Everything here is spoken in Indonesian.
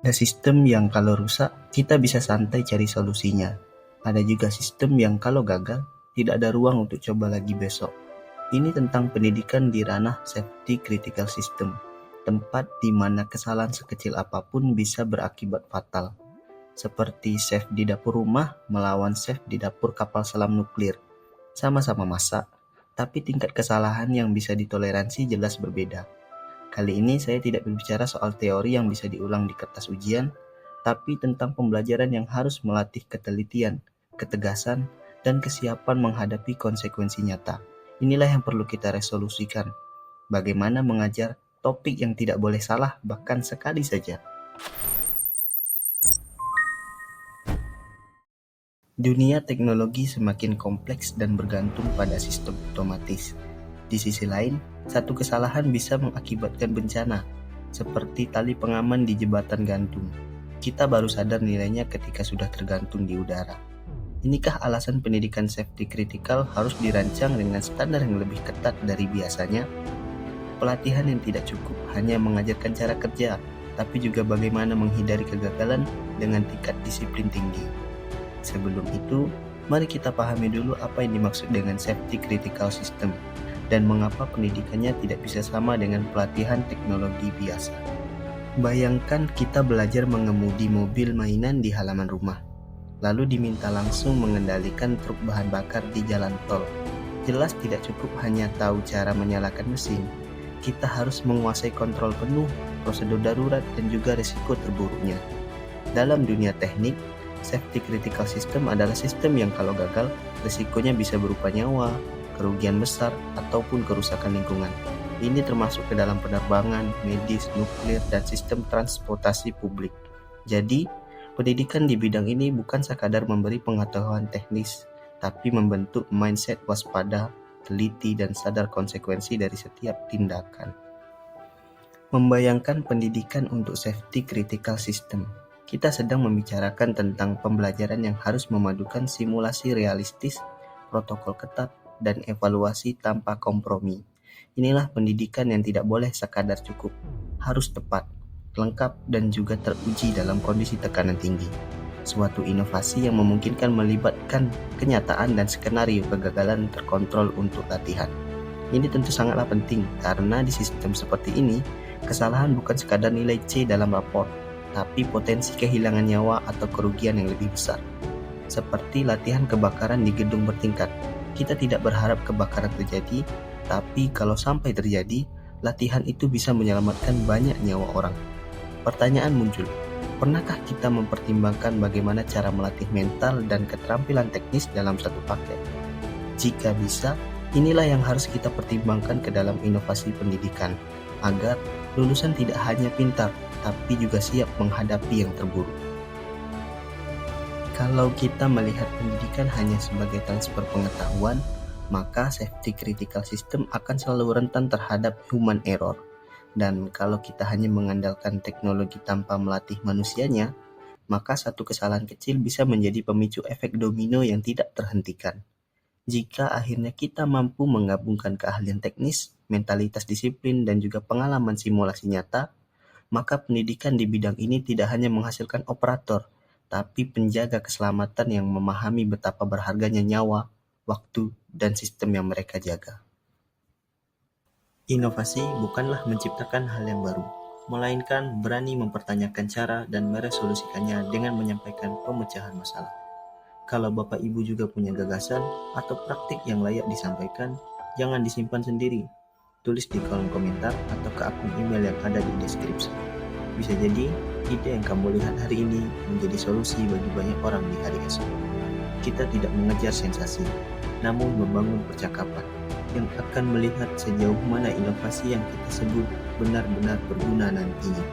Ada sistem yang kalau rusak, kita bisa santai cari solusinya. Ada juga sistem yang kalau gagal, tidak ada ruang untuk coba lagi besok. Ini tentang pendidikan di ranah safety critical system, tempat di mana kesalahan sekecil apapun bisa berakibat fatal. Seperti chef di dapur rumah melawan chef di dapur kapal selam nuklir. Sama-sama masak, tapi tingkat kesalahan yang bisa ditoleransi jelas berbeda. Kali ini saya tidak berbicara soal teori yang bisa diulang di kertas ujian, tapi tentang pembelajaran yang harus melatih ketelitian, ketegasan, dan kesiapan menghadapi konsekuensi nyata. Inilah yang perlu kita resolusikan. Bagaimana mengajar topik yang tidak boleh salah bahkan sekali saja. Dunia teknologi semakin kompleks dan bergantung pada sistem otomatis. Di sisi lain, satu kesalahan bisa mengakibatkan bencana, seperti tali pengaman di jembatan gantung. Kita baru sadar nilainya ketika sudah tergantung di udara. Inikah alasan pendidikan safety critical harus dirancang dengan standar yang lebih ketat dari biasanya? Pelatihan yang tidak cukup hanya mengajarkan cara kerja, tapi juga bagaimana menghindari kegagalan dengan tingkat disiplin tinggi. Sebelum itu, mari kita pahami dulu apa yang dimaksud dengan safety critical system dan mengapa pendidikannya tidak bisa sama dengan pelatihan teknologi biasa. Bayangkan kita belajar mengemudi mobil mainan di halaman rumah, lalu diminta langsung mengendalikan truk bahan bakar di jalan tol. Jelas tidak cukup hanya tahu cara menyalakan mesin. Kita harus menguasai kontrol penuh, prosedur darurat, dan juga risiko terburuknya. Dalam dunia teknik, safety critical system adalah sistem yang kalau gagal, risikonya bisa berupa nyawa, kerugian besar, ataupun kerusakan lingkungan. Ini termasuk ke dalam penerbangan, medis, nuklir, dan sistem transportasi publik. Jadi, pendidikan di bidang ini bukan sekadar memberi pengetahuan teknis, tapi membentuk mindset waspada, teliti, dan sadar konsekuensi dari setiap tindakan. Membayangkan pendidikan untuk safety critical system. Kita sedang membicarakan tentang pembelajaran yang harus memadukan simulasi realistis, protokol ketat, dan evaluasi tanpa kompromi. Inilah pendidikan yang tidak boleh sekadar cukup, harus tepat, lengkap, dan juga teruji dalam kondisi tekanan tinggi. Suatu inovasi yang memungkinkan melibatkan kenyataan dan skenario kegagalan terkontrol untuk latihan. Ini tentu sangatlah penting karena di sistem seperti ini, kesalahan bukan sekadar nilai C dalam raport, tapi potensi kehilangan nyawa atau kerugian yang lebih besar. Seperti latihan kebakaran di gedung bertingkat, kita tidak berharap kebakaran terjadi, tapi kalau sampai terjadi, latihan itu bisa menyelamatkan banyak nyawa orang. Pertanyaan muncul, pernahkah kita mempertimbangkan bagaimana cara melatih mental dan keterampilan teknis dalam satu paket? Jika bisa, inilah yang harus kita pertimbangkan ke dalam inovasi pendidikan, agar lulusan tidak hanya pintar, tapi juga siap menghadapi yang terburuk. Kalau kita melihat pendidikan hanya sebagai transfer pengetahuan, maka safety critical system akan selalu rentan terhadap human error. Dan kalau kita hanya mengandalkan teknologi tanpa melatih manusianya, maka satu kesalahan kecil bisa menjadi pemicu efek domino yang tidak terhentikan. Jika akhirnya kita mampu menggabungkan keahlian teknis, mentalitas disiplin, dan juga pengalaman simulasi nyata, maka pendidikan di bidang ini tidak hanya menghasilkan operator, tapi penjaga keselamatan yang memahami betapa berharganya nyawa, waktu, dan sistem yang mereka jaga. Inovasi bukanlah menciptakan hal yang baru, melainkan berani mempertanyakan cara dan meresolusikannya dengan menyampaikan pemecahan masalah. Kalau Bapak Ibu juga punya gagasan atau praktik yang layak disampaikan, jangan disimpan sendiri. Tulis di kolom komentar atau ke akun email yang ada di deskripsi. Bisa jadi, ide yang kamu lihat hari ini menjadi solusi bagi banyak orang di hari esok. Kita tidak mengejar sensasi, namun membangun percakapan yang akan melihat sejauh mana inovasi yang kita sebut benar-benar berguna nantinya.